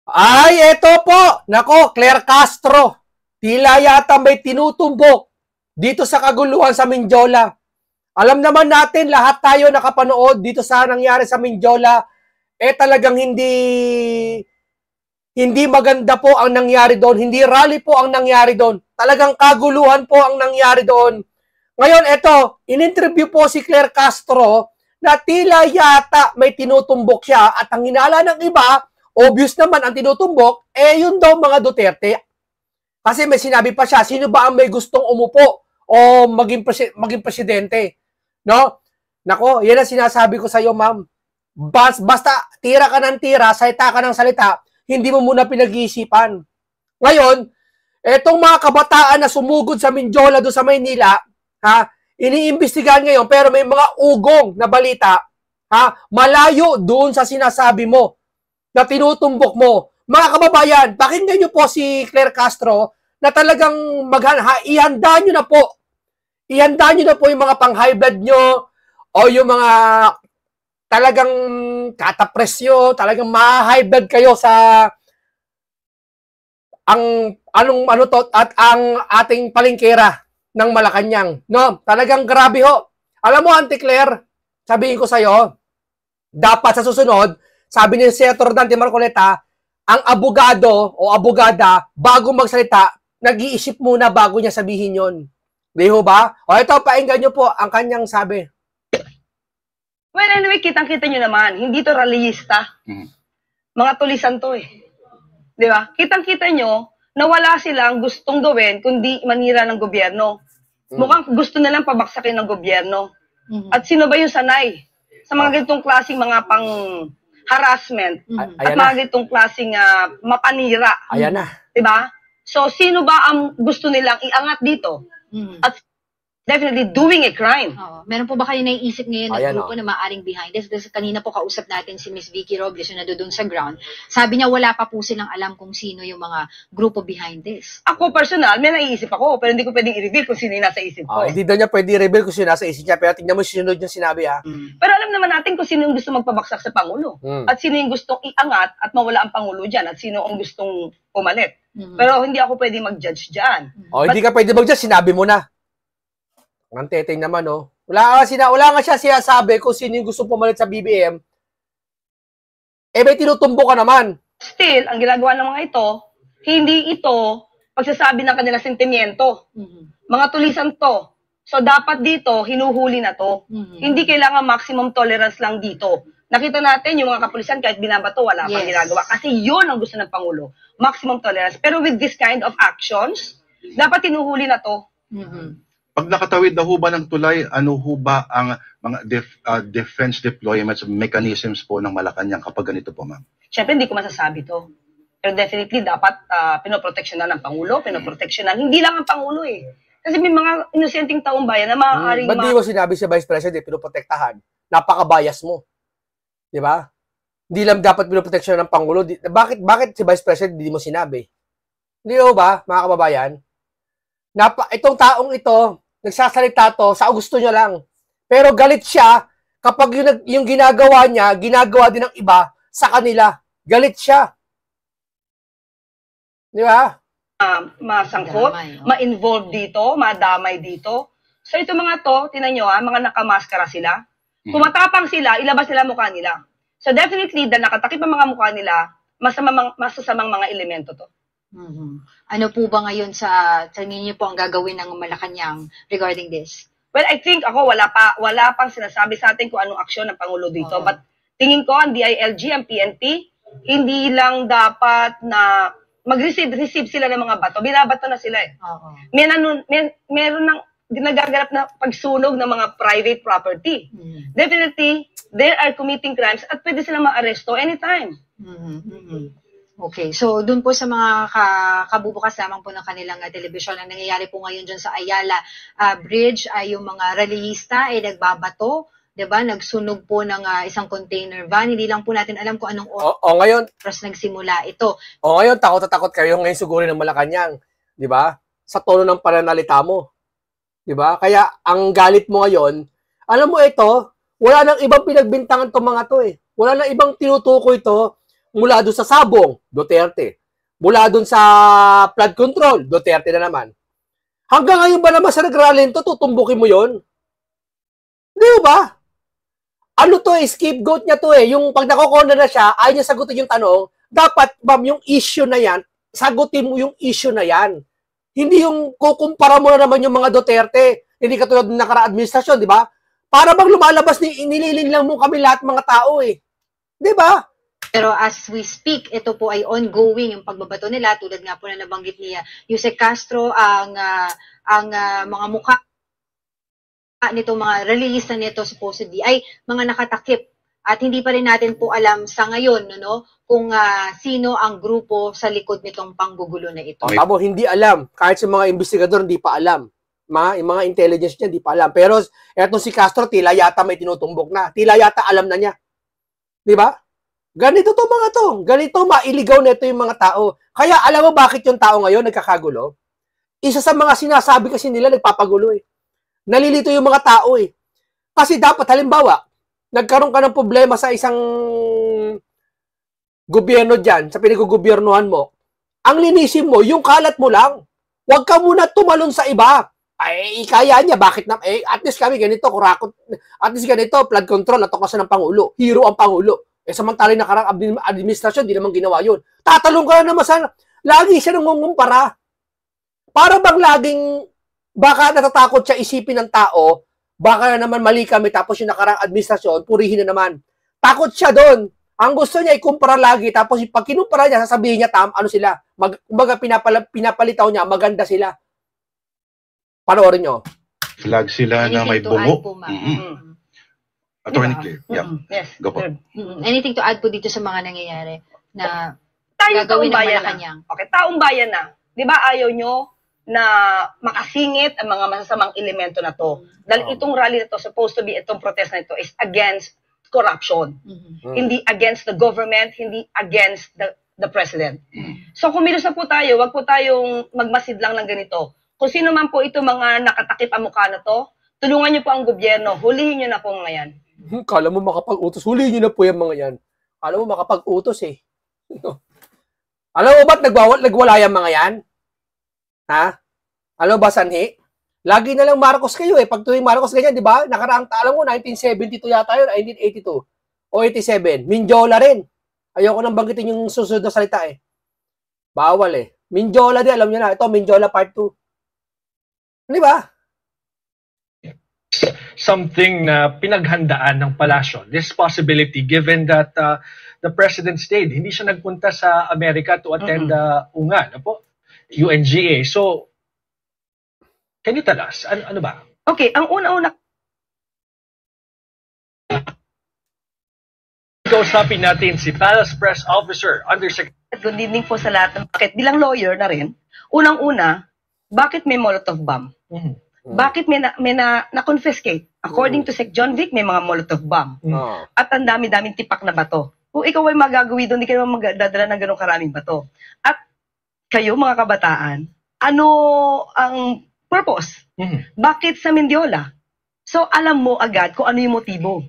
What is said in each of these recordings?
Ay, eto po. Nako, Claire Castro. Tila yata may tinutumbok dito sa kaguluhan sa Mindiola. Alam naman natin, lahat tayo nakapanood dito sa nangyari sa Mindiola. Talagang hindi maganda po ang nangyari doon. Hindi rally po ang nangyari doon. Talagang kaguluhan po ang nangyari doon. Ngayon, eto, in-interview po si Claire Castro na tila yata may tinutumbok siya at ang hinala ng iba, obvious naman ang tinutumbok, yun daw mga Duterte. Kasi may sinabi pa siya, sino ba ang may gustong umupo o maging presidente? No? Nako, yan ang sinasabi ko sa iyo, ma'am. Basta tira ka ng tira, salita ka ng salita, hindi mo muna pinag-iisipan. Ngayon, etong mga kabataan na sumugod sa Mindiola doon sa Maynila, iniimbestigahan ngayon pero may mga ugong na balita, malayo doon sa sinasabi mo na tinutumbok mo. Mga kababayan, pakinggan niyo po si Claire Castro na talagang ihanda niyo na po. Ihanda niyo na po yung mga pang-high blood niyo o yung mga talagang katapresyo, talagang ma-high blood kayo sa ang ating palengkera ng Malacanang. No, talagang grabe ho. Alam mo, Auntie Claire, sabihin ko sa iyo, dapat sa susunod, sabi ni Senator Dante Marcoleta, ang abogado o abogada, bago magsalita, nag-iisip muna bago niya sabihin yon. Di ho ba? O ito, painggan niyo po ang kanyang sabi. Well, anyway, kitang-kita nyo naman, hindi to rallyista. Mga tulisan to eh. Di ba? Kitang-kita nyo na wala silang gustong gawin kundi manira ng gobyerno. Mukhang gusto nilang pabaksakin ng gobyerno. At sino ba yung sanay sa mga ganitong klaseng mga pang-harassment at mga ganitong klaseng mapanira? Ayan na. Diba? So, sino ba ang gusto nilang iangat dito? At definitely doing a crime. Meron po ba kayo naiisip ngayon na grupo na maaring behind this? Kasi kanina po kausap natin si Miss Vicky Robles na doon sa ground. Sabi niya wala pa po silang alam kung sino yung mga grupo behind this. Ako personal, may naiisip ako, pero hindi ko pwedeng i-reveal kung sino yung nasa isip ko. Hindi daw niya pwede i-reveal kung sino nasa isip niya, pero tingnan mo sinunod yung sinabi Pero alam naman natin kung sino yung gusto magpabaksak sa Pangulo. At sino yung gustong iangat at mawala ang Pangulo dyan. At sino ang gustong pumalit. Pero hindi ako pwedeng mag-judge dyan. Hindi ka pwede mag-judge, sinabi mo na. Ang teteng naman, no? Wala nga siya sinasabi kung sino yung gusto pumalit sa BBM. May tinutumbo ka naman. Still, ang ginagawa ng mga ito, hindi ito pagsasabi ng kanilang sentimiento. Mga tulisan to. So, dapat dito, hinuhuli na to. Hindi kailangan maximum tolerance lang dito. Nakita natin yung mga kapulisan, kahit binabato, wala pang ginagawa. Kasi yun ang gusto ng Pangulo. Maximum tolerance. Pero with this kind of actions, dapat hinuhuli na to. Pag nakatawid na ho ba ng tulay, ano ho ba ang mga defense deployments mechanisms po ng Malacanang kapag ganito po, ma'am? Siyempre, hindi ko masasabi to. Pero definitely, dapat pinoproteksyonan ng Pangulo, pinoproteksyonan. Hindi lang ang Pangulo eh. Kasi may mga inosenteng taong bayan na maaaring... Ba't di mo sinabi si Vice President, pinoprotektahan? Napaka-bias mo. Di ba? Hindi lang dapat pinoproteksyonan ng Pangulo. Bakit si Vice President hindi mo sinabi? Hindi ho ba, mga kababayan? Itong taong ito, nagsasalita to, sa gusto niya lang. Pero galit siya kapag yung ginagawa niya, ginagawa din ng iba sa kanila. Galit siya. Di ba? Masangkot, ma-involve dito, madamay dito. So ito mga to, tinan nyo mga nakamaskara sila. Tumatapang sila, ilabas nila mukha nila. So definitely, dahil nakatakip ang mga mukha nila, masasamang mga elemento to. Ano po ba ngayon sa tingin niyo po ang gagawin ng Malacanang regarding this? Well, I think ako wala pang sinasabi sa atin kung anong aksyon ng Pangulo dito. But tingin ko ang DILG, ang PNP, hindi lang dapat na mag-receive sila ng mga bato. Binabato na sila eh. Meron nang nagaganap na pagsunog ng mga private property. Definitely, they are committing crimes at pwede silang ma-aresto anytime. Okay, so dun po sa mga kabubukas lamang po ng kanilang telebisyon, ang nangyayari po ngayon dyan sa Ayala Bridge ay yung mga rallyista ay nagbabato, diba? Nagsunog po ng isang container van. Hindi lang po natin alam kung anong oras nagsimula ito. Ngayon, takot na takot kayo ngayon sugurin ng Malacanang, di ba? Sa tono ng pananalita mo. Di ba? Kaya ang galit mo ngayon, alam mo ito, wala nang ibang pinagbintangan itong mga to eh. Wala nang ibang tinutukoy ito. Mula doon sa sabong, Duterte. Mula doon sa flood control, Duterte na naman. Hanggang ngayon ba naman sa nagralin to, tutumbukin mo yon? Di ba? Ano to scapegoat niya to Yung pag nakokona na siya, ayaw niya sagutin yung tanong, dapat, ma'am, yung issue na yan, sagutin mo yung issue na yan. Hindi yung kukumpara mo na naman yung mga Duterte. Hindi katulad ng nakaraang administrasyon, di ba? Para bang lumalabas, nililin lang mo kami lahat mga tao Di ba? Pero as we speak, ito po ay ongoing yung pagbabato nila. Tulad nga po na nabanggit ni Yusek Castro, ang mga mukha nito, mga release na nito supposedly ay mga nakatakip. At hindi pa rin natin po alam sa ngayon kung sino ang grupo sa likod nitong panggugulo na ito. Tabo, hindi alam. Kahit sa mga investigador, hindi pa alam. Yung mga intelligence niya, hindi pa alam. Pero etong si Castro, tila yata may tinutumbok na. Tila yata alam na niya. Di ba? Ganito to mga to. Ganito mailigaw nito yung mga tao. Kaya alam mo bakit yung tao ngayon nagkakagulo? Isa sa mga sinasabi kasi nila nagpapagulo Nalilito yung mga tao Kasi dapat halimbawa, nagkaroon ka ng problema sa isang gobyerno dyan, sa pinag-gobyernuhan mo, ang linisin mo, yung kalat mo lang. Huwag ka muna tumalon sa iba. Ay, kaya niya, bakit na, at least kami ganito, kurakot, at least ganito, flood control, natuklasan ng Pangulo. Hero ang Pangulo. Samantalay na karang administrasyon, di naman ginawa yun. Tatalong ka na naman sana. Lagi siya nangungumpara. Para bang laging, baka natatakot siya isipin ng tao, baka na naman mali kami, tapos yung nakarang administrasyon, purihin na naman. Takot siya doon. Ang gusto niya, ikumpara lagi, tapos pag kinumpara niya, sasabihin niya, ano sila, kumbaga pinapalitaw niya, maganda sila. Panoorin nyo. Flag sila na may bungo. Attorney Claire. Yeah. Yes. Go po. Anything to add po dito sa mga nangyayari na tayo gagawin taong ng bayan Malacanang? Okay, taong bayan na. Di ba ayaw nyo na makasingit ang mga masasamang elemento na to? Dahil itong rally na to, supposed to be, itong protest na ito is against corruption. Hindi against the government, hindi against the president. So kumilos na po tayo, wag po tayong magmasid lang ng ganito. Kung sino man po ito mga nakatakip ang mukha na to, tulungan niyo po ang gobyerno, hulihin niyo na po mga yan. Kala mo makapag-utos, hulihin niyo na po yung mga yan. Kala mo makapag-utos Alam mo ba't nagwala yung mga yan? Ha? Alam mo ba, Sanhi? Lagi na lang Marcos kayo Pag tuwing Marcos ganyan, di ba? Nakaraang, alam mo, 1972 yata yun, 1982. O 87. Minjola rin. Ayoko nang banggitin yung susunod na salita Bawal Minjola din, alam niyo na. Ito, Minjola Part 2. Di ba? Something na pinaghandaan ng palasyo. This possibility, given that the president stayed, hindi siya nagpunta sa Amerika to attend UNGA, UNGA. So, can you tell us, ano ba? Okay, ang una-una, kausapin natin si Palace Press Officer, Undersecretary. good evening po sa lahat ng bakit. Bilang lawyer na rin, unang-una, bakit may Molotov bomb? Bakit may na-confiscate? According to Sec John Vic, may mga Molotov bomb. At ang dami-daming tipak na bato. Kung ikaw ay magagawi doon, hindi ka naman magdadala ng ganong karaming bato. At kayo, mga kabataan, ano ang purpose? Bakit sa Mendiola? So, alam mo agad kung ano yung motibo.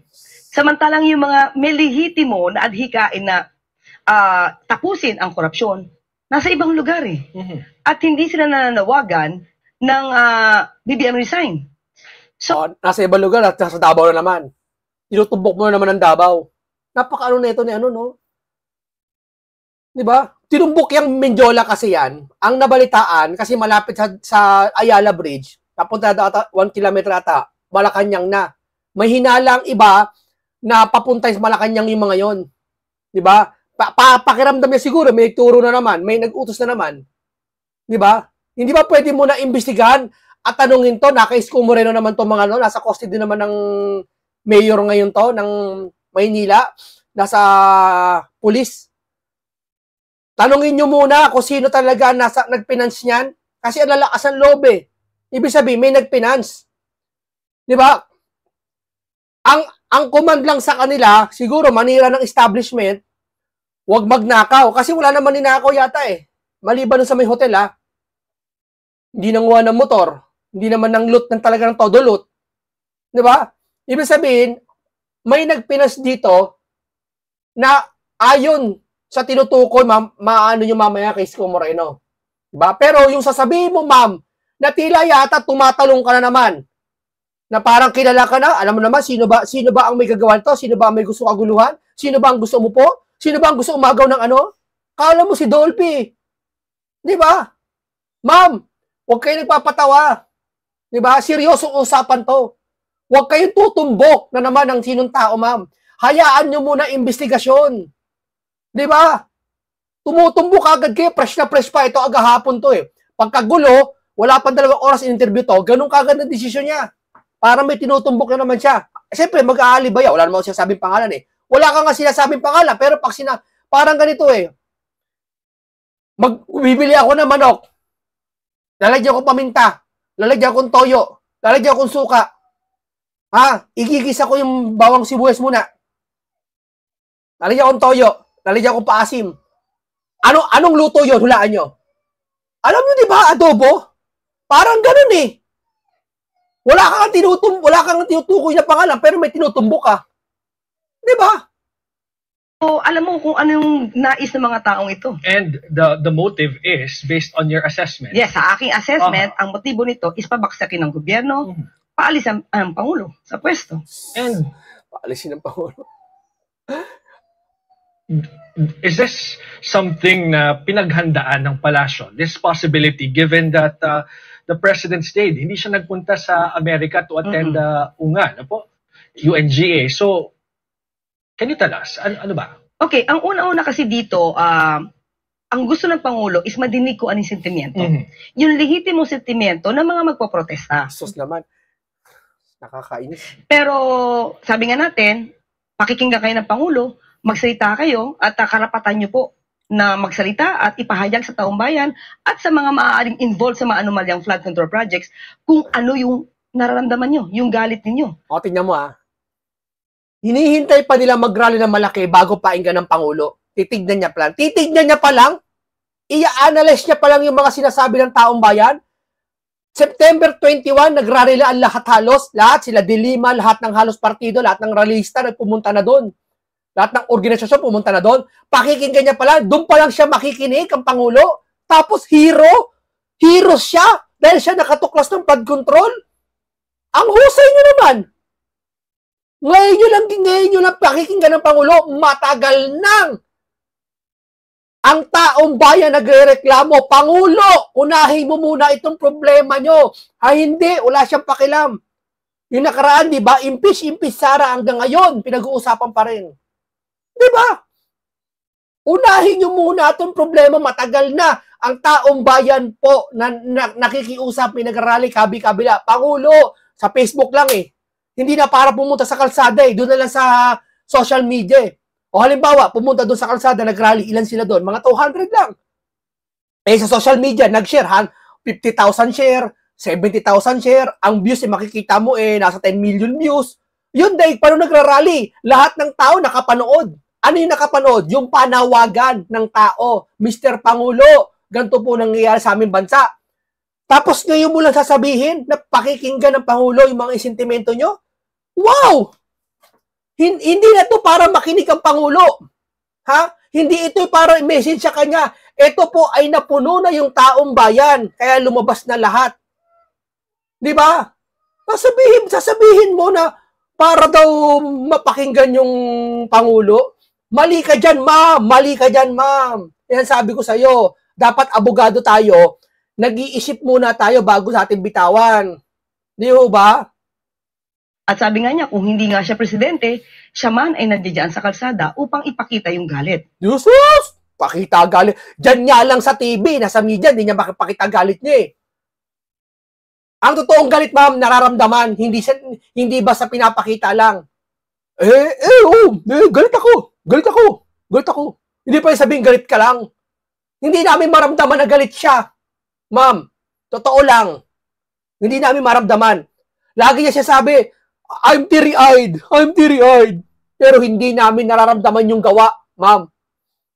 Samantalang yung mga may lehitimo na adhikain na tapusin ang korupsyon, nasa ibang lugar At hindi sila nananawagan ng BBM resign. So, nasa ibang lugar at nasa Davao na naman. Tinutumbok mo na naman ng Davao. Napaka-ano na ito ni Di ba? Tinumbok yung Mendiola kasi yan. Ang nabalitaan, kasi malapit sa Ayala Bridge, napunta 1 kilometer ata, Malacanang na. May hinalang iba na papunta sa Malacanang yung mga yon. Di ba? Pakiramdam niya siguro, may turo na naman, may nag-utos na naman. Di ba? Hindi ba pwede mo na imbestigahan at tanungin to, naka-Isko Moreno naman to mga nasa custody naman ng mayor ngayon to, ng Maynila, nasa pulis. Tanungin nyo muna kung sino talaga nag-finance niyan. Kasi ang lalakas ang loob Ibig sabihin, may nag-finance. Di ba? Ang command lang sa kanila, siguro manira ng establishment, huwag magnakaw. Kasi wala naman ninakaw yata Maliban sa may hotel Hindi nanguha ng motor. Hindi naman ng loot ng talaga ng todo loot. Di ba? Ibig sabihin, may nagpinas dito na ayon sa tinutukoy, maano nyo mamaya kay Isko Moreno. Diba? Pero yung sasabihin mo, ma'am, na tila yata tumatalong ka na naman, na parang kilala ka na, alam mo naman, sino ba ang may gagawan to? Sino ba ang may gusto kaguluhan? Sino ba ang gusto mo po? Sino ba ang gusto umagaw ng ano? Kala mo si Dolphy. Di ba? Ma'am, huwag kayo nagpapatawa. Di ba? Seryosong usapan to. Huwag kayong tutumbok na naman ng sinong tao, ma'am. Hayaan nyo muna investigasyon. Di ba? Tumutumbok agad kayo, fresh na fresh pa. Ito agahapon to eh. Pagkagulo, wala pa 2 oras in-interview to, ganun kagad na desisyon niya. Para may tinutumbok na naman siya. Siyempre, mag-aalibaya. Wala naman ako sinasabing pangalan eh. Wala ka nga sinasabing pangalan, pero pag parang ganito eh. Bibili ako ng manok. Lalagyan ko paminta. Lalagyan ko toyo. Lalagyan ko suka. Igigisa ko yung bawang sibuyas muna. Lalagyan ko toyo. Lalagyan ko paasim. Anong luto yun? Hulaan nyo. Alam nyo, di ba, adobo? Parang ganun eh. Wala kang tinutukoy na pangalan, pero may tinutumbok ka. Di ba? So, alam mo kung ano yung nais ng mga taong ito. And the motive is based on your assessment. Yes, sa aking assessment, ang motibo nito is pabaksakin ng gobyerno, paalis ang Pangulo sa pwesto. And paalisin ng Pangulo. Is this something na pinaghandaan ng palasyo? This possibility, given that the President stayed, hindi siya nagpunta sa Amerika to attend UNGA, UNGA. So, can you tell us, ano ba? Okay, ang una-una kasi dito, ang gusto ng Pangulo is madinig ko anong sentimiento. Yung lehitimong sentimiento ng mga magpoprotesta. Sus naman. Nakakainis. Pero, sabi nga natin, pakikinggan kayo ng Pangulo, magsalita kayo at karapatan nyo po na magsalita at ipahayag sa taong bayan at sa mga maaaring involved sa mga anomalyang flood control projects kung ano yung nararamdaman nyo, yung galit ninyo. O, tingnan mo hinihintay pa nila mag-rally ng malaki bago painggan ng Pangulo. Titignan niya pa lang, i-analyze niya pa lang yung mga sinasabi ng taong bayan. September 21, nag-rally ang lahat halos, lahat sila Dilima, lahat ng halos partido, lahat ng rallyista nagpumunta na doon. Lahat ng organisasyon pumunta na doon. Pakikinggan niya pala, doon pa lang siya makikinig ang Pangulo. Tapos hero siya dahil siya nakatuklas ng flood control. Ang husay niyo naman. Ngayon nyo lang pakikinggan ng Pangulo, matagal nang ang taong bayan nagrereklamo, Pangulo, unahin mo muna itong problema nyo. Hindi, wala siyang pakialam. Yung nakaraan, di ba, impeach Sara hanggang ngayon, pinag-uusapan pa rin. Di ba? Unahin nyo muna itong problema, matagal na. Ang taong bayan po na nakikiusap, nag-rally, kabi-kabila. Pangulo, sa Facebook lang eh. Hindi na para pumunta sa kalsada eh. Doon na lang sa social media eh. O halimbawa, pumunta doon sa kalsada, nag-rally, ilan sila doon? Mga 200 lang. Eh sa social media, nag-share, 50,000 share, 70,000 share. Ang views eh, makikita mo eh, nasa 10 million views. Yun dahil paano nagra-rally? Lahat ng tao nakapanood. Ano yung nakapanood? Yung panawagan ng tao. Mr. Pangulo, ganito po nangyayari sa aming bansa. Tapos ngayon mo lang sasabihin na pakikinggan ng Pangulo yung mga sentimento nyo? Wow! Hindi na to para makinig ang Pangulo. Hindi ito para message sa kanya. Ito po ay napuno na yung taong bayan. Kaya lumabas na lahat. Di ba? Sasabihin mo na para daw mapakinggan yung Pangulo. Mali ka dyan, ma'am. Mali ka dyan, ma'am. Yan sabi ko sa'yo. Dapat abogado tayo. Nag-iisip muna tayo bago sa ating bitawan. Di ba? At sabi nga niya, kung hindi nga siya presidente, siya man ay nandiyan sa kalsada upang ipakita yung galit. Yusus! Pakita galit. Diyan niya lang sa TV, nasa media, hindi niya makipakita galit niya eh. Ang totoong galit, ma'am, nararamdaman. Hindi ba sa pinapakita lang? Galit ako. Hindi pa yung sabihin galit ka lang. Hindi namin maramdaman na galit siya. Ma'am, totoo lang. Hindi namin maramdaman. Lagi niya siya sabi, I'm teary-eyed. Pero hindi namin nararamdaman yung gawa, ma'am.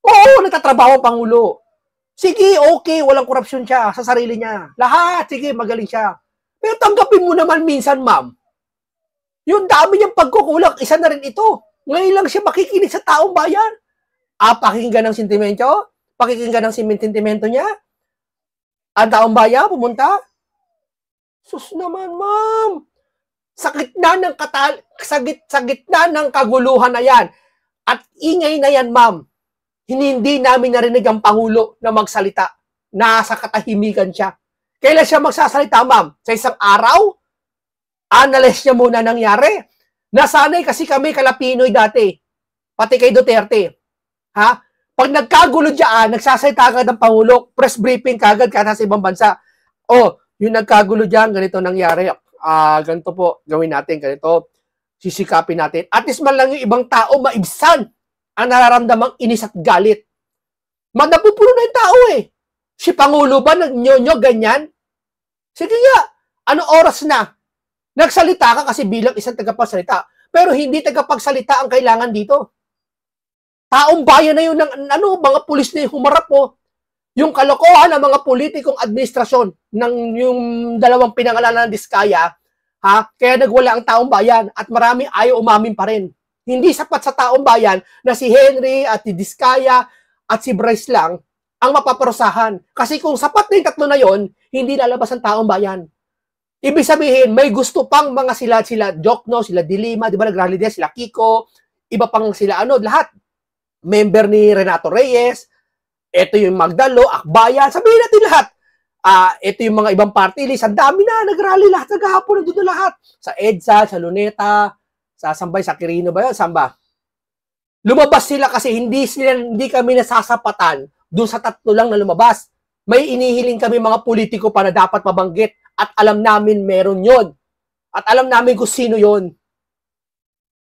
Oo, nagtatrabaho ang Pangulo. Sige, okay, walang korupsyon siya sa sarili niya. Lahat, sige, magaling siya. Pero tanggapin mo naman minsan, ma'am. Yung dami niyang pagkukulang, isa na rin ito. Ngayon lang siya makikinig sa taong bayan. Pakinggan ng sentimento? Pakikinggan ng sentimento niya? Ang taong bayan pumunta? Sus naman, ma'am. Sa gitna ng kaguluhan na yan, at ingay na yan, ma'am, hindi namin narinig ang Pangulo na magsalita. Nasa katahimikan siya. Kailan siya magsasalita, ma'am? Sa isang araw? Analyze niya muna nangyari. Nasanay kasi kami kalapinoy dati. Pati kay Duterte. Ha? Pag nagkagulo dyan, nagsasalita agad ng Pangulo, press briefing kagad kahit sa ibang bansa. Yung nagkagulo dyan, ganito nangyari. Ganito po, gawin natin, ganito. Sisikapin natin. At least man lang yung ibang tao maibsan ang nararamdamang inis at galit. Napupuno na yung tao eh. Si Pangulo ba nag-nyonyo ganyan? Sige nga, ano oras na? Nagsalita ka kasi bilang isang tagapagsalita. Pero hindi tagapagsalita ang kailangan dito. Taong bayan na yun ng mga pulis na yung humarap po. Yung kalokohan ng mga politikong administrasyon ng yung dalawang pinangalanan ng Diskaya, kaya nagwala ang taong bayan at marami ayaw umamin pa rin. Hindi sapat sa taong bayan na si Henry at si Diskaya at si Bryce lang ang mapaparusahan. Kasi kung sapat na yung tatlo na yon, hindi lalabas ang taong bayan. Ibig sabihin, may gusto pang mga sila Jokno, sila Dilima, di ba nag-rally din, sila Kiko, iba pang sila lahat. Member ni Renato Reyes, ito yung Magdalo, Akbayan, sabihin natin lahat. Ito yung mga ibang party list, ang dami na, nag-rally lahat, naghahapon, nandun na lahat. Sa EDSA, sa Luneta, sa Sambay, sa Quirino ba yun? Samba. Lumabas sila kasi hindi kami nasasapatan doon sa tatlo lang na lumabas. May inihiling kami mga politiko pa na dapat mabanggit at alam namin meron yon. At alam namin kung sino yon.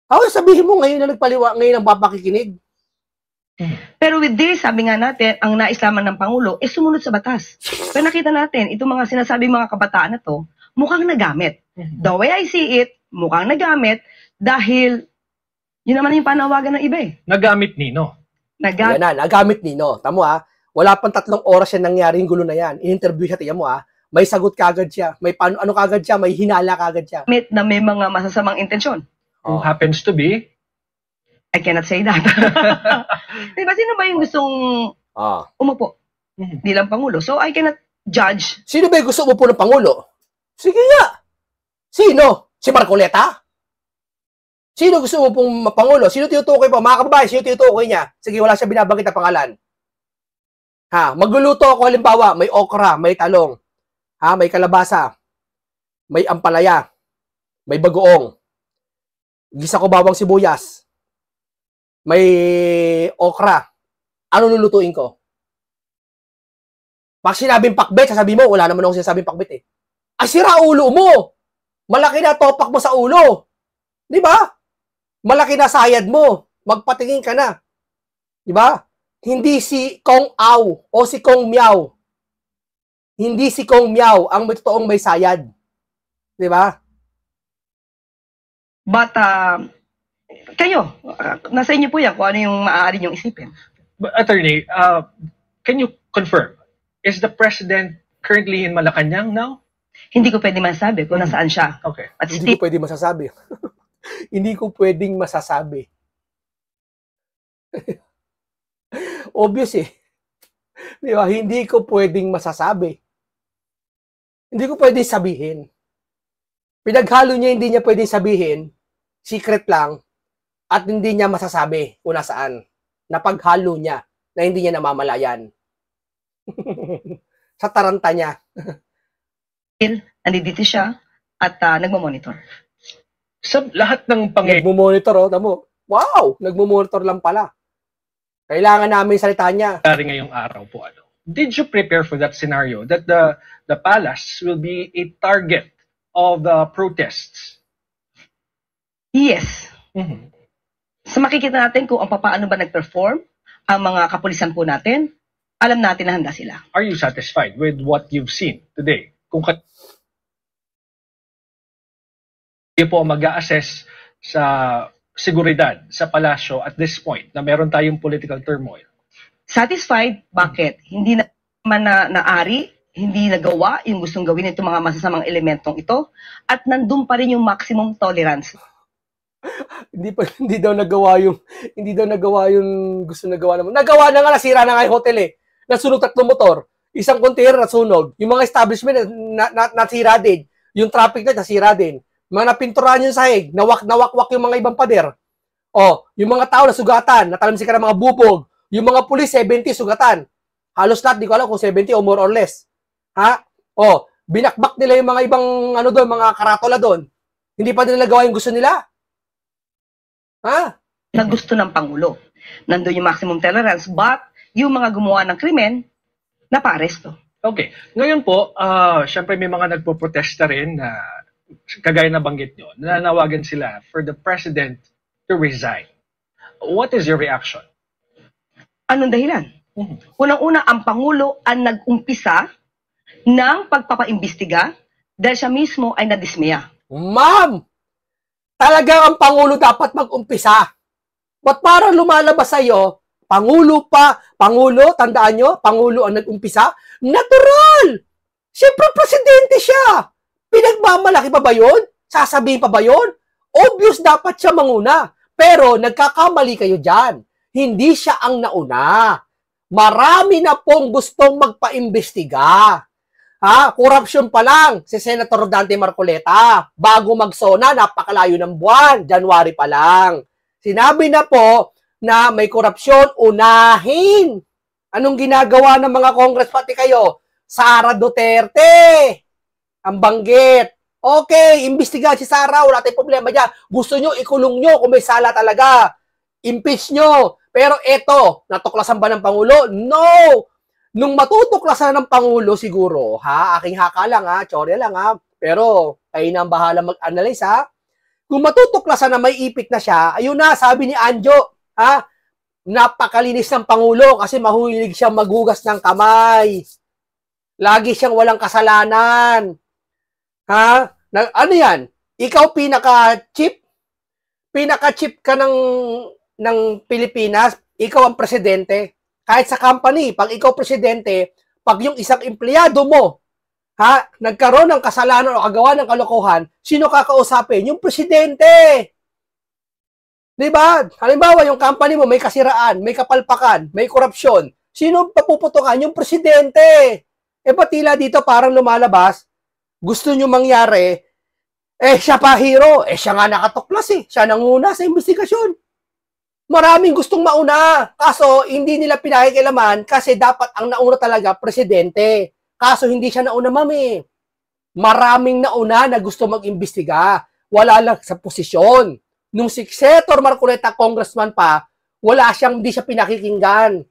Sabihin mo ngayon na ngayon ang papakikinig. Pero with this, sabi nga natin, ang nais lamang ng Pangulo is sumunod sa batas. Pero nakita natin, itong mga sinasabing mga kabataan na to, mukhang nagamit. The way I see it, mukhang nagamit dahil yun naman yung panawagan ng iba eh. Nagamit Nino. Nagamit Nino. Tamo wala pang 3 oras yan nangyari yung gulo na yan. In-interview siya, tingnan mo may sagot kagad siya. May ano kagad siya, may hinala kagad siya. Na may mga masasamang intensyon. Who happens to be? I cannot say that. Diba, sino ba yung gustong umupo bilang Pangulo? So, I cannot judge. Sino ba yung gusto umupo ng Pangulo? Sige nga. Sino? Si Marcoleta? Sino gusto umupo ng Pangulo? Sino tinutukoy pa? Mga kababayan, sino tinutukoy niya? Sige, wala siya binabanggit na pangalan. Magluluto ako halimbawa, may okra, may talong, may kalabasa, may ampalaya, may bagoong, gisa ko bawang sibuyas, may okra. Ano lulutuin ko? Pag sinabing pakbet, sasabihin mo, wala naman akong sinasabing pakbet eh. Sira ulo mo! Malaki na topak mo sa ulo. Di ba? Malaki na sayad mo. Magpatingin ka na. Di ba? Hindi si Kong Aw o si Kong Miao. Hindi si Kong Miao ang totoong may sayad. Di ba? But, kayo, nasa inyo po yan kung ano yung maaari niyong isipin. But, Attorney, can you confirm, is the President currently in Malacanang now? Hindi ko pwede masabi kung nasaan siya. Okay. At Hindi ko pwede masasabi. Hindi ko pwedeng masasabi. Obvious eh. Di ba? Hindi ko pwedeng masasabi. Hindi ko pwedeng sabihin. Pinaghalo niya, hindi niya pwedeng sabihin, secret lang, at hindi niya masasabi kung nasaan. Napaghalo niya na hindi niya namamalayan. Sa taranta niya. Nandito siya at nagmo-monitor. Sa lahat ng Nagmo-monitor, tamo. Wow! Nagmo-monitor lang pala. Kailangan namin salita niya. ngayong araw po, did you prepare for that scenario that the palace will be a target of the protests? Yes. So makikita natin kung paano ba nag-perform ang mga kapulisan po natin. Alam natin na handa sila. Are you satisfied with what you've seen today? Kung kayo po mag-a-assess sa seguridad sa palasyo at this point na meron tayong political turmoil? Satisfied? Bakit? Hindi naman naari, hindi nagawa yung gustong gawin itong mga masasamang elementong ito at nandun pa rin yung maximum tolerance. Hindi daw nagawa yung gusto nagawa naman. Nagawa na nga, nasira na nga yung hotel eh. Nasunog 3 motor. Isang container nasunog. Yung mga establishment nasira din. Yung traffic light nasira din. Mga napinturahan yung sahig, nawakwak yung mga ibang pader. Yung mga tao nasugatan, natalamsikan ng mga bubog. Yung mga pulis 70 sugatan. Halos lahat, di ko alam kung 70 o more or less. Ha? Binakbak nila yung mga ibang mga karatola doon. Hindi pa nila nagawa yung gusto nila. Ha? Na gusto ng Pangulo. Nandun yung maximum tolerance, but yung mga gumawa ng krimen, napa-aresto. Okay. Ngayon po, syempre may mga nagpo-protesta rin na kagaya na banggit nyo, nananawagan sila for the president to resign. What is your reaction? Anong dahilan? Unang-una, ang Pangulo ang nag-umpisa ng pagpapaimbestiga dahil siya mismo ay nadismaya. Ma'am! Talagang ang Pangulo dapat mag-umpisa. Ba't parang lumalabas sa'yo, Pangulo, tandaan nyo, Pangulo ang nag-umpisa? Natural! Siyempre, presidente siya! Pinagmamalaki pa ba yun? Sasabihin pa ba yun? Obvious dapat siya manguna. Pero nagkakamali kayo dyan. Hindi siya ang nauna. Marami na pong gustong magpaimbestiga. Korupsyon pa lang si Senator Dante Marcoleta. Bago magsona, napakalayo ng buwan. January pa lang. Sinabi na po na may korupsyon, unahin. Anong ginagawa ng mga Congress pati kayo? Sara Duterte. Ang banggit. Okay, imbestiga si Sara, wala tayong problema dyan. Gusto nyo, ikulong nyo kung may sala talaga. Impeach nyo. Pero eto, natuklasan ba ng Pangulo? No! Nung matutuklasan ng Pangulo siguro, aking haka lang tsorya lang pero kayo na ang bahala mag-analyze Kung matutuklasan na may ipit na siya, ayun na, sabi ni Anjo, napakalinis ng Pangulo kasi mahulig siyang maghugas ng kamay. Lagi siyang walang kasalanan. Ano yan? Ikaw pinaka-chip? Pinaka-chip ka ng Pilipinas, ikaw ang presidente. Kahit sa company, pag ikaw presidente, pag yung isang empleyado mo, nagkaroon ng kasalanan o kagawa ng kalokohan, sino kakausapin? Yung presidente. Diba? Halimbawa, yung company mo may kasiraan, may kapalpakan, may korupsyon. Sino papuputukan? Yung presidente. Tila dito parang lumalabas, gusto nyo mangyari, siya pa hero, siya nga nakatuklas siya nanguna sa investigasyon. Maraming gustong mauna, kaso hindi nila pinakikialaman kasi dapat ang nauna talaga presidente. Kaso hindi siya nauna, mami. Maraming nauna na gusto mag-imbestiga. Wala lang sa posisyon. Nung si Senator Marcoleta congressman pa, hindi siya pinakikinggan.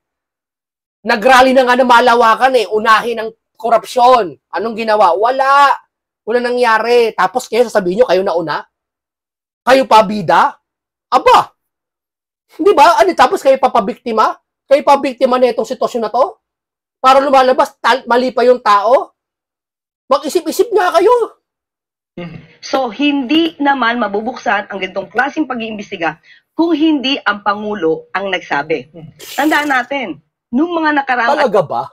Nagrally na nga na malawakan unahin ang korupsyon. Anong ginawa? Wala nangyari. Tapos kayo sasabihin nyo, kayo nauna? Kayo pa bida? Aba! Di ba? Tapos kayo papabiktima? Kayo pabiktima na itong sitwasyon na to? Para lumalabas, mali pa yung tao? Mag-isip-isip nga kayo. So, hindi naman mabubuksan ang ganitong klaseng pag-iimbestiga kung hindi ang Pangulo ang nagsabi. Tandaan natin, nung mga nakaraang Talaga ba?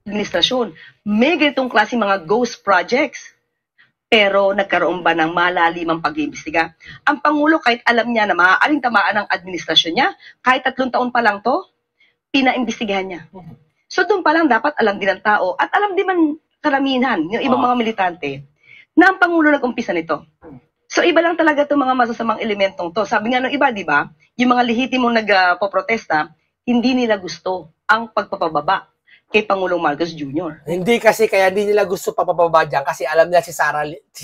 administrasyon, may ganitong klaseng mga ghost projects. Pero nagkaroon ba ng malalimang pag-iimbestiga? Ang Pangulo, kahit alam niya na maaaring tamaan ng administrasyon niya, kahit 3 taon pa lang to, pinaimbestigahan niya. So doon pa lang dapat alam din ng tao at alam din man karamihan, yung ibang mga militante, na ang Pangulo nag-umpisa nito. So iba lang talaga itong mga masasamang elementong to. Sabi nga ng iba, di ba, yung mga lehitimong nagpo-protesta, hindi nila gusto ang pagpapababa kay Pangulong Marcos Jr. Hindi kasi kaya hindi nila gusto papababa dyan kasi alam nila si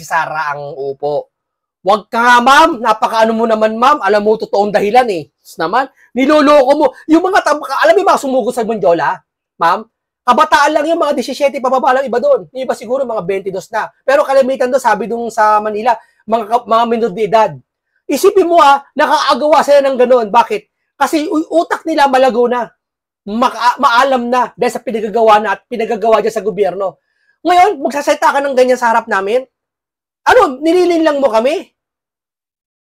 Sara ang upo. Wag ka nga, ma'am. Napakaano mo naman, ma'am. Alam mo, totoong dahilan naman, niloloko mo. Yung mga alam mo yung mga sumugod sa Mondiola, ma'am? Kabataan lang yung mga 17, pababa lang iba doon. Yung iba siguro mga 22 na. Pero kalimitan doon, sabi doon sa Manila, mga minor de edad. Isipin mo nakaagawa sila ng ganun. Bakit? Kasi utak nila malago na. Maalam na dahil sa pinagagawa dyan sa gobyerno. Ngayon, magsasalita ka ng ganyan sa harap namin? Nililin lang mo kami?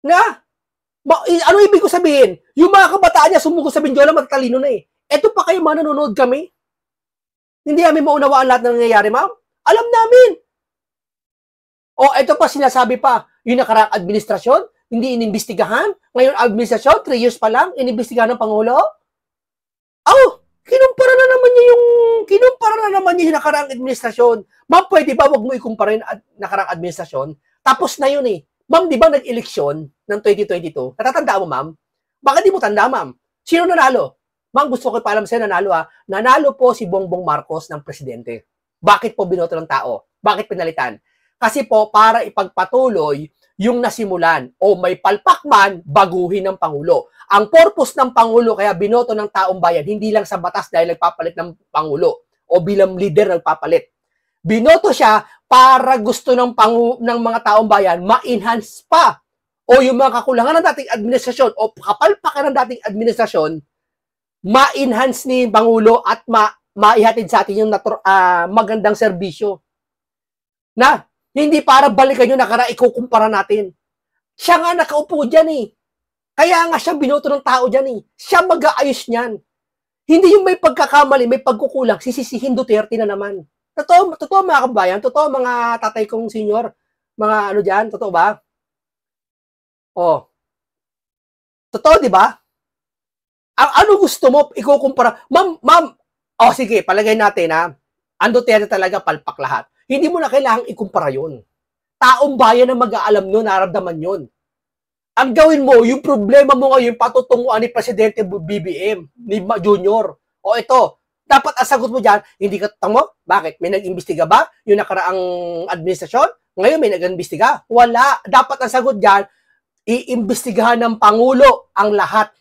Ano ibig ko sabihin? Yung mga kabataan niya sumugod sa Mindiola, magtalino na Eto pa kayo manonood kami? Hindi namin maunawaan lahat ng nangyayari, ma'am? Alam namin. Eto pa sinasabi pa, yung nakaraang administrasyon, Hindi inimbestigahan? Ngayon, administrasyon, 3 years pa lang, inimbestigahan ng Pangulo? Kinumpara na naman niya yung nakaraang administrasyon. Ma'am, pwede ba wag mo ikumpara yung nakaraang administrasyon? Tapos na yun eh. Ma'am, di ba nag-eleksyon ng 2022? Natatandaan mo, ma'am? Bakit di mo tanda, ma'am? Sino nanalo? Ma'am, gusto ko paalam sa'yo nanalo ha. Nanalo po si Bongbong Marcos ng presidente. Bakit po binoto ng tao? Bakit pinalitan? Kasi po, para ipagpatuloy yung nasimulan o may palpak man, baguhin ng Pangulo. Ang purpose ng Pangulo kaya binoto ng taong bayan, hindi lang sa batas dahil nagpapalit ng Pangulo o bilang leader nagpapalit. Binoto siya para gusto ng mga taong bayan ma-enhance pa o yung mga kakulangan ng dating administrasyon o kapalpakan ng dating administrasyon, ma-enhance ni Pangulo at maihatid sa atin yung magandang serbisyo. Na, hindi para balikan yung ikukumpara natin. Siya nga nakaupo dyan eh. Kaya nga siya binoto ng tao dyan eh. Siya mag-aayos niyan. Hindi yung may pagkakamali, may pagkukulang, sisisihin Duterte na naman. Totoo mga kabayan, totoo mga tatay kong senior, mga ano dyan, totoo ba? Totoo, di ba? Ano gusto mo ikukumpara? Ma'am, sige, palagay natin ha. Ang Duterte talaga palpak lahat. Hindi mo na kailangang ikumpara yun. Taong bayan na mag-aalam nun, naramdaman yun. Ang gawin mo, yung problema mo ngayon, patutunguan ni Presidente BBM, ni Junior. Ito, dapat ang sagot mo dyan, hindi ka tutang Bakit? May nag-imbestiga ba? Yung nakaraang administrasyon? Ngayon may nag-imbestiga? Wala. Dapat ang sagot dyan, iimbestigahan ng Pangulo ang lahat.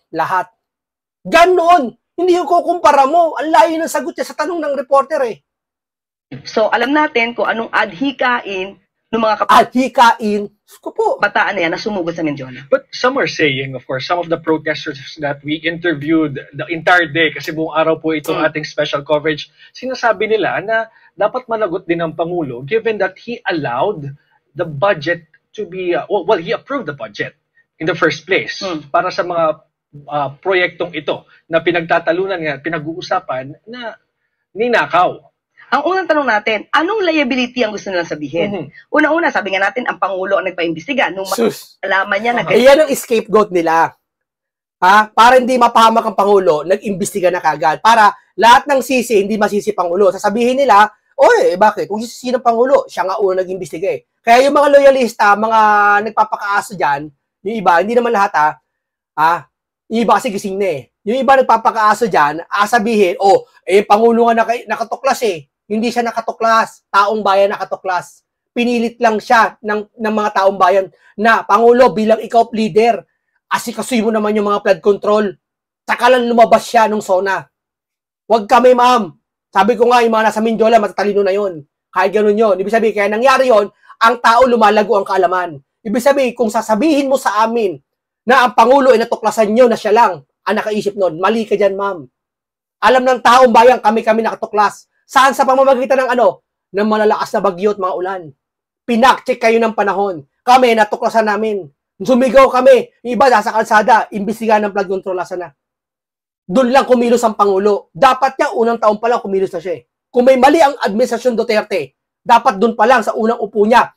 Ganon. Hindi yung kukumpara mo. Ang layo ng sagot niya sa tanong ng reporter eh. So, alam natin kung anong adhikain ng mga bataan na yan na sumugod sa Mendiola. But some are saying, of course, some of the protesters that we interviewed the entire day, kasi buong araw po itong ating special coverage, sinasabi nila na dapat managot din ng Pangulo given that he allowed the budget to be, he approved the budget in the first place para sa mga proyektong ito na pinagtatalunan nga, pinag-uusapan na ninakaw. Ang unang tanong natin, anong liability ang gusto nilang sabihin? Una-una, sabi nga natin, ang Pangulo ang nagpaimbestiga. Nung alaman niya na Iyan ang scapegoat nila. Para hindi mapahamak ang Pangulo, nag-imbestiga na kagad. Para lahat ng sisi, hindi masisi Pangulo. Sasabihin nila, bakit? Kung sisi ng Pangulo, siya nga una nag-imbestiga eh. Kaya yung mga loyalista, mga nagpapakaaso dyan, yung iba, hindi naman lahat yung iba kasi gising na eh. Yung iba nagpapakaaso dyan, sabihin, yung Pangulo nga nakatuklas eh. Hindi siya nakatuklas. Taong bayan nakatuklas. Pinilit lang siya ng mga taong bayan na, Pangulo, bilang ikaw leader, asikasuy mo naman yung mga flood control. Saka lang lumabas siya nung SONA. Huwag kami, ma'am. Sabi ko nga, yung mga nasa Mindiola, matatalino na yun. Kahit ganun yun. Ibig sabihin, kaya nangyari yun, ang tao lumalago ang kaalaman. Ibig sabihin, kung sasabihin mo sa amin na ang Pangulo ay natuklasan nyo na siya lang ang nakaisip nun, mali ka dyan, ma'am. Alam ng taong bayan, kami nakatuklas. Saan sa pamamagitan ng ng malalakas na bagyo at mga ulan. Pinak-check kayo ng panahon. Kami, natuklasan namin. Sumigaw kami. Yung iba, nasa kalsada, imbestigahan ng flood control na. Doon lang kumilos ang Pangulo. Dapat niya, unang taon pa lang kumilos na siya. Kung may mali ang administrasyon Duterte, dapat doon pa lang sa unang upo niya,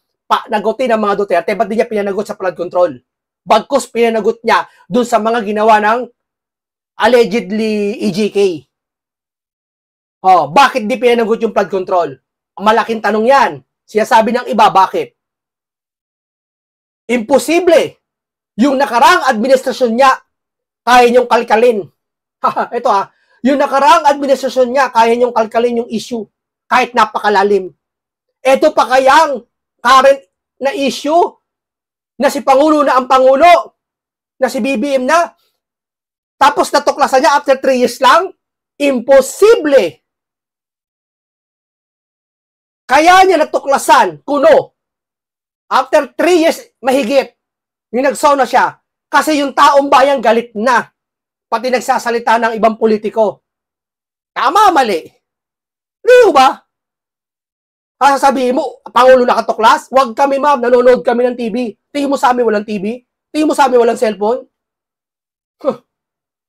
nagutin ang mga Duterte, ba't di niya pinanagot sa flood control? Bagkus pinanagot niya doon sa mga ginawa ng allegedly EJK. Bakit di pinanagot yung flood control? Malaking tanong yan. Sinasabi ng iba, bakit? Imposible. Yung nakaraang administrasyon niya, kaya niyong kalkalin. Ito yung nakaraang administrasyon niya, kaya niyong kalkalin yung issue. Kahit napakalalim. Ito pa kayang current na issue na si Pangulo na ang Pangulo, na si BBM na, tapos natuklasan niya after 3 years lang? Imposible. Kaya niya natuklasan, kuno. After 3 years, mahigit, yung nag-SONA siya. Kasi yung taong bayan galit na. Pati nagsasalita ng ibang politiko. Tama, mali. Hindi ba? Sasabihin mo, Pangulo nakatuklas? Huwag kami, ma'am. Nanonood kami ng TV. Tingin mo sa amin walang TV? Tingin mo sa amin walang cellphone?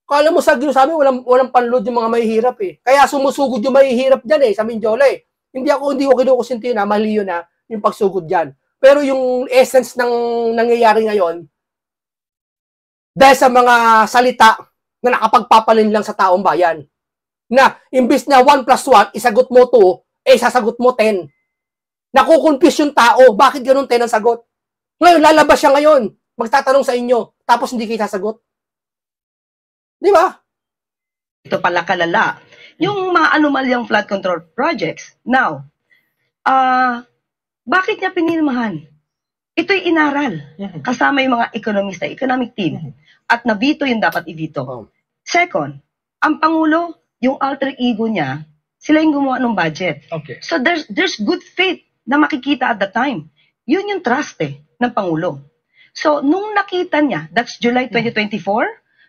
Kala mo sa amin walang panload yung mga mahihirap eh. Kaya sumusugod yung mahihirap dyan eh, sa Mindiola eh. Hindi ko kinukusinti na, mali yun yung pagsugod dyan. Pero yung essence ng nangyayari ngayon, Dahil sa mga salita na nakapagpapalin lang sa taong bayan. Na imbis na 1 plus 1, isagot mo 2, sasagot mo 10. Nakukonfuse yung tao. Bakit ganun 10 ang sagot? Ngayon, lalabas siya ngayon. Magtatanong sa inyo. Tapos hindi kayo sasagot. Di ba? Ito pala kalala. Yung mga anomalyang flood control projects. Now, bakit niya pinirmahan? Ito'y inaral. Kasama yung mga ekonomista, economic team. At nabito yung dapat ibito. Second, ang Pangulo, yung alter ego niya, sila yung gumawa ng budget. Okay. So there's good faith na makikita at the time. Yun yung trust ng Pangulo. So nung nakita niya, that's July 2024,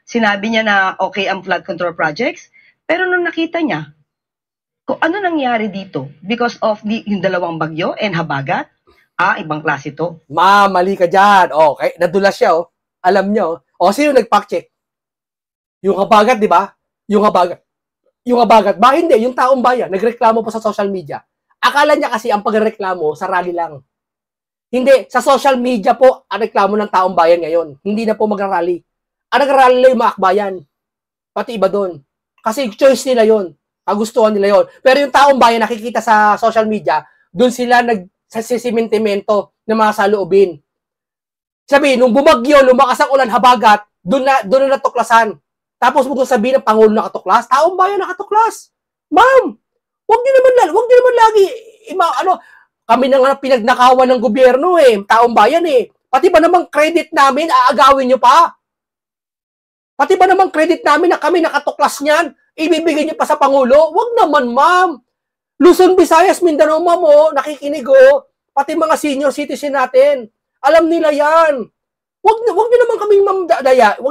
sinabi niya na okay ang flood control projects, pero nung nakita niya, kung ano nangyari dito because of yung dalawang bagyo and habagat, ibang klase to. Mali ka dyan. Okay, nadulas siya, Alam niyo, sino nag-fact check? Yung habagat, di ba? Yung habagat. Ba hindi, yung taong bayan, nagreklamo pa sa social media. Akala niya kasi ang pagreklamo sa rally lang. Hindi, sa social media po, ang reklamo ng taong bayan ngayon. Hindi na po magrarally. Ang nagrarally lang yung mga akbayan. Pati iba doon. Kasi choice nila yon, kagustuhan nila yon. Pero yung taong bayan nakikita sa social media, doon sila nagsisimentimento ng mga saloobin. Sabi, nung bumagyo, lumakas ang ulan, habagat, doon na natuklasan. Tapos mo kung sabihin ng Pangulo nakatuklas, taong bayan nakatuklas. Ma'am, wag niyo naman lagi kami na nga pinagnakawan ng gobyerno taong bayan Pati ba namang credit namin aagawin niyo pa? Pati ba namang credit namin na kami nakatuklas niyan, ibibigay niyo pa sa Pangulo? Wag naman, ma'am. Luzon, Visayas, Mindanao, ma'am, nakikinig pati mga senior citizen natin. Alam nila 'yan. Wag niyo naman kaming mamdadaya.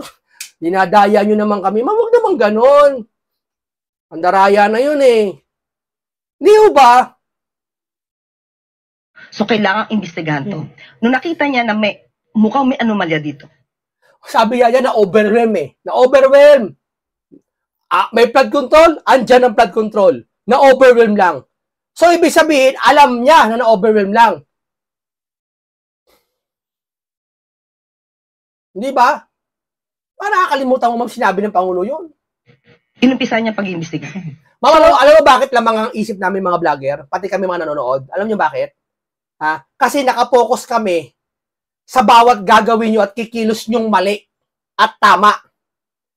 Dinadaya nyo naman kami. Huwag naman ganon. Andaraya na yun Hindi ba? So, kailangang imbestigahan to. Nung nakita niya na mukhang may anomalya dito. Sabi niya na-overwhelm Na-overwhelm. May flood control, andyan ang flood control. Na-overwhelm lang. So, ibig sabihin, alam niya na na-overwhelm lang. Hindi ba? Nakakalimutan mo, ma'am, sinabi ng Pangulo yun. Inumpisa niya pag-iimbestiga. Ma'am, alam mo bakit lamang ang isip namin mga vlogger, pati kami mga nanonood? Alam niyo bakit? Kasi nakapokus kami sa bawat gagawin nyo at kikilos nyong mali at tama.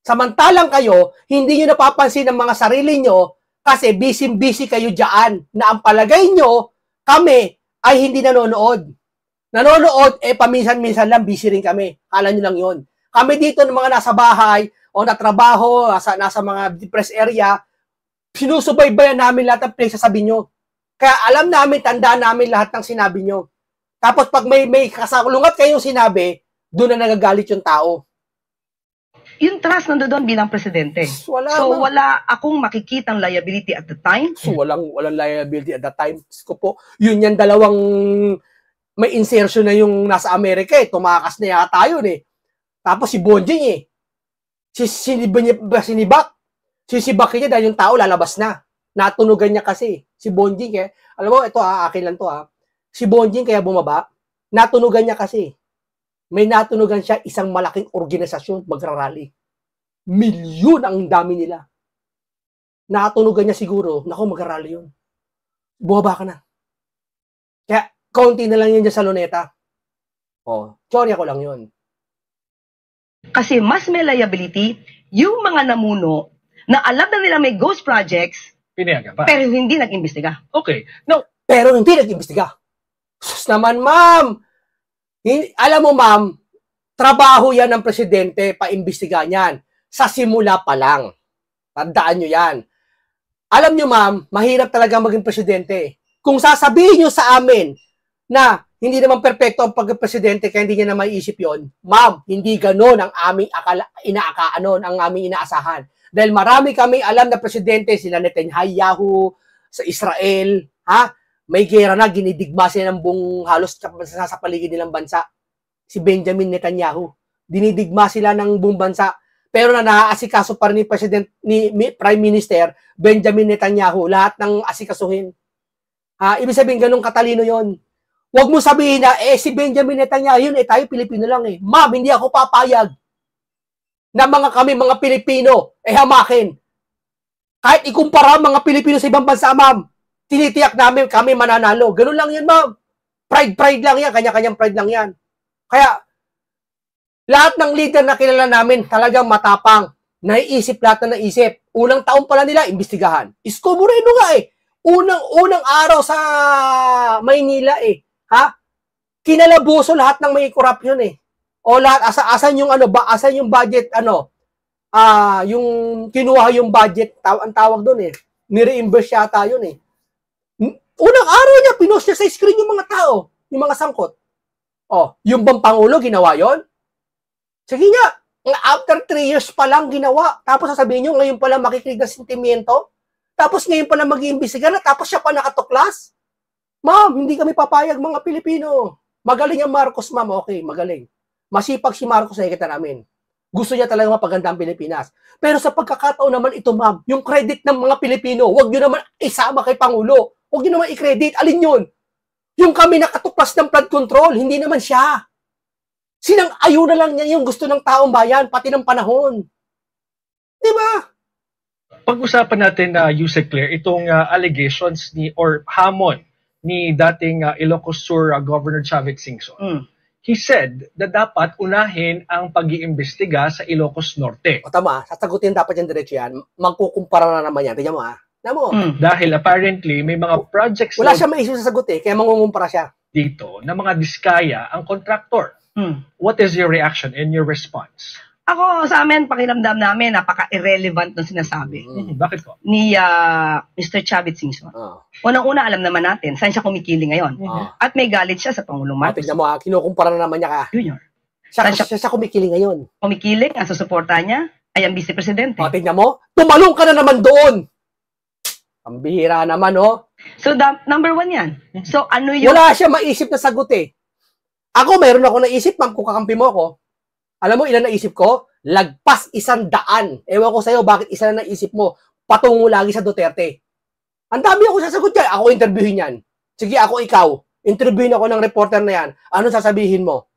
Samantalang kayo, hindi nyo napapansin ang mga sarili nyo kasi busy kayo dyan na ang palagay nyo, kami ay hindi nanonood. Nanonood, paminsan-minsan lang, busy rin kami. Kala nyo lang yun. Kami dito ng mga nasa bahay o natrabaho, nasa mga depressed area, sinusubaybayan namin lahat ng pinagsasabi nyo. Kaya alam namin, tandaan namin lahat ng sinabi nyo. Tapos pag may kasalungat kayong sinabi, doon na nagagalit yung tao. Yung trust nandoon bilang presidente. Wala akong makikitang liability at the time. So walang liability at the time. Ko po, yun yan dalawang may insertion na yung nasa Amerika tumakas na yata yun Tapos si Bonjing sinibak. Sisibak niya dahil yung tao lalabas na. Natunugan niya kasi. Si Bonjing alam mo, ito akin lang to Si Bonjing kaya bumaba, natunugan niya kasi. May natunugan siya isang malaking organisasyon magrarally. Milyon ang dami nila. Natunugan niya siguro, naku, magrarally yun. Bumaba ka na. Kaya, konti na lang yun dyan sa Luneta. Teorya ko lang yun. Kasi mas may liability yung mga namuno na alam na nila may ghost projects, pero hindi nag-imbestiga. Okay. No. Pero hindi nag-imbestiga. Sus naman, ma'am. Alam mo, ma'am, trabaho yan ng presidente, paimbestiga niyan. Sa simula pa lang. Tandaan nyo yan. Alam nyo, ma'am, mahirap talaga maging presidente. Kung sasabihin nyo sa amin na hindi naman perpekto ang pagka-presidente kaya hindi niya na maiisip yon, ma'am, hindi ganon ang aming ang aming inaasahan. Dahil marami kaming alam na presidente, sila Netanyahu sa Israel, may gera na, ginidigma sila ng buong halos sa paligid nilang bansa. Si Benjamin Netanyahu, dinidigma sila ng buong bansa. Pero na naaasikaso pa rin ni Prime Minister Benjamin Netanyahu, lahat ng asikasuhin. Ibig sabihin, ganun katalino yon. Huwag mo sabihin na, si Benjamin Netanyahu yun, tayo Pilipino lang Ma'am, hindi ako papayag. na mga Pilipino, hamakin. Kahit ikumpara mga Pilipino sa ibang bansa, ma'am, tinitiyak namin kami mananalo. Ganun lang yan, ma'am. Pride lang yan. Kanya-kanyang pride lang yan. Kaya, lahat ng leader na kilala namin talagang matapang. Naiisip lahat na naisip. Unang taon pala nila, imbestigahan. Isko Moreno nga Unang araw sa Maynila Ha? Kinalabuso lahat ng may corruption O lahat, asan yung asan yung budget, yung kinuha yung budget, ang tawag doon Ni-reimburse yata yun Unang araw niya, pinost niya sa screen yung mga tao, yung mga sangkot. Yung bang Pangulo, ginawa yon? Sige nga, after 3 years pa lang ginawa. Tapos sasabihin nyo, ngayon pa lang makikinig ng sentimiento. Tapos ngayon pa lang mag-iimbestiga na. Tapos siya pa nakatuklas. Ma'am, hindi kami papayag mga Pilipino. Magaling ang Marcos, ma'am. Okay, magaling. Masipag si Marcos, nakikita namin. Gusto niya talaga mapaganda ang Pilipinas. Pero sa pagkakataon naman ito, ma'am, yung credit ng mga Pilipino, huwag nyo naman isama kay Pangulo. Huwag nyo naman i-credit. Alin yun? Yung kami nakatuklas ng flood control, hindi naman siya. Sinang-ayo na lang niya yung gusto ng taong bayan, pati ng panahon. Di ba? Pag-usapan natin na Yusek Claire, itong allegations or hamon ni dating Ilocos Sur Governor Chavez Singson. He said na dapat unahin ang pag-iimbestiga sa Ilocos Norte. Tama, sasagutin dapat yung diretso yan. Magkukumpara na naman yan. Tingnan mo Dahil apparently may mga projects wala siya maisip sa sagot kaya mangungumpara siya. Dito na mga diskaya ang contractor. What is your reaction and your response? Ako, sa amin, pakiramdam namin, napaka-irrelevant ng sinasabi. Bakit po? Ni Mr. Chavez Singson. Unang-una, alam naman natin, saan siya kumikiling ngayon. At may galit siya sa Pangulong Marcos. Tignan mo kinukumpara na naman niya Junior. Siya kumikiling ngayon. Kumikiling, ang susuporta niya ay ang vice-presidente. Tignan mo, tumalong ka na naman doon. Ang bihira naman, So, number 1 yan. So, ano yung... Wala siya maisip na sagot Ako, meron ako naisip, ma'am, kung kakampi mo ako. Alam mo, ilan naisip ko? Lagpas 100. Ewan ko sa'yo, bakit isa na naisip mo? Patungo lagi sa Duterte. Ang dami ako sasagot yan. Ako interviewin yan. Sige, ako ikaw. Interviewin ako ng reporter na yan. Ano sasabihin mo?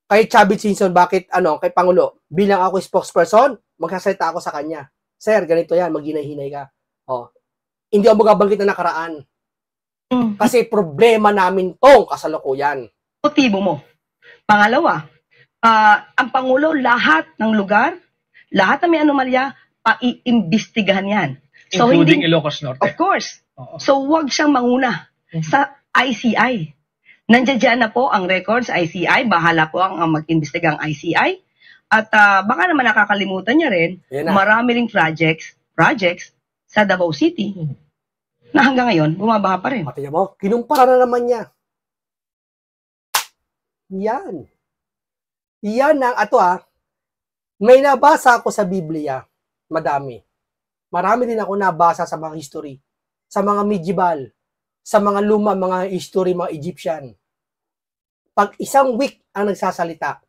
Kay Chavez Singson, bakit, kay Pangulo, bilang ako spokesperson, magsasalita ako sa kanya. Sir, ganito yan, maghinay-hinay ka. Hindi ako magabanggit na nakaraan. Kasi problema namin tong kasalukuyan. Motibo mo. Pangalawa, ang Pangulo, lahat ng lugar, lahat ng may anomalya, paiimbestigahan yan. So, including Ilocos Norte. Of course. So, huwag siyang manguna sa ICI. Nandiyan na po ang records sa ICI. Bahala po ang mag-imbestiga ang ICI. At baka naman nakakalimutan niya rin, marami ring projects sa Davao City na hanggang ngayon, bumabaha pa rin. Pati mo, kinumpara na naman niya. Yan. Yan ang may nabasa ako sa Biblia. Madami. Marami din ako nabasa sa mga history. Sa mga medieval. Sa mga luma, mga history, mga Egyptian. Pag isang week ang nagsasalita,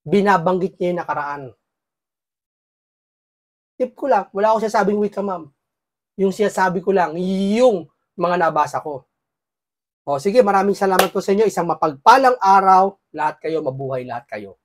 binabanggit niya yung nakaraan. Tip ko lang, wala ako sinasabing week ka, ma'am. Yung sinasabi ko lang, yung mga nabasa ko. Sige, maraming salamat po sa inyo. Isang mapagpalang araw. Lahat kayo, mabuhay lahat kayo.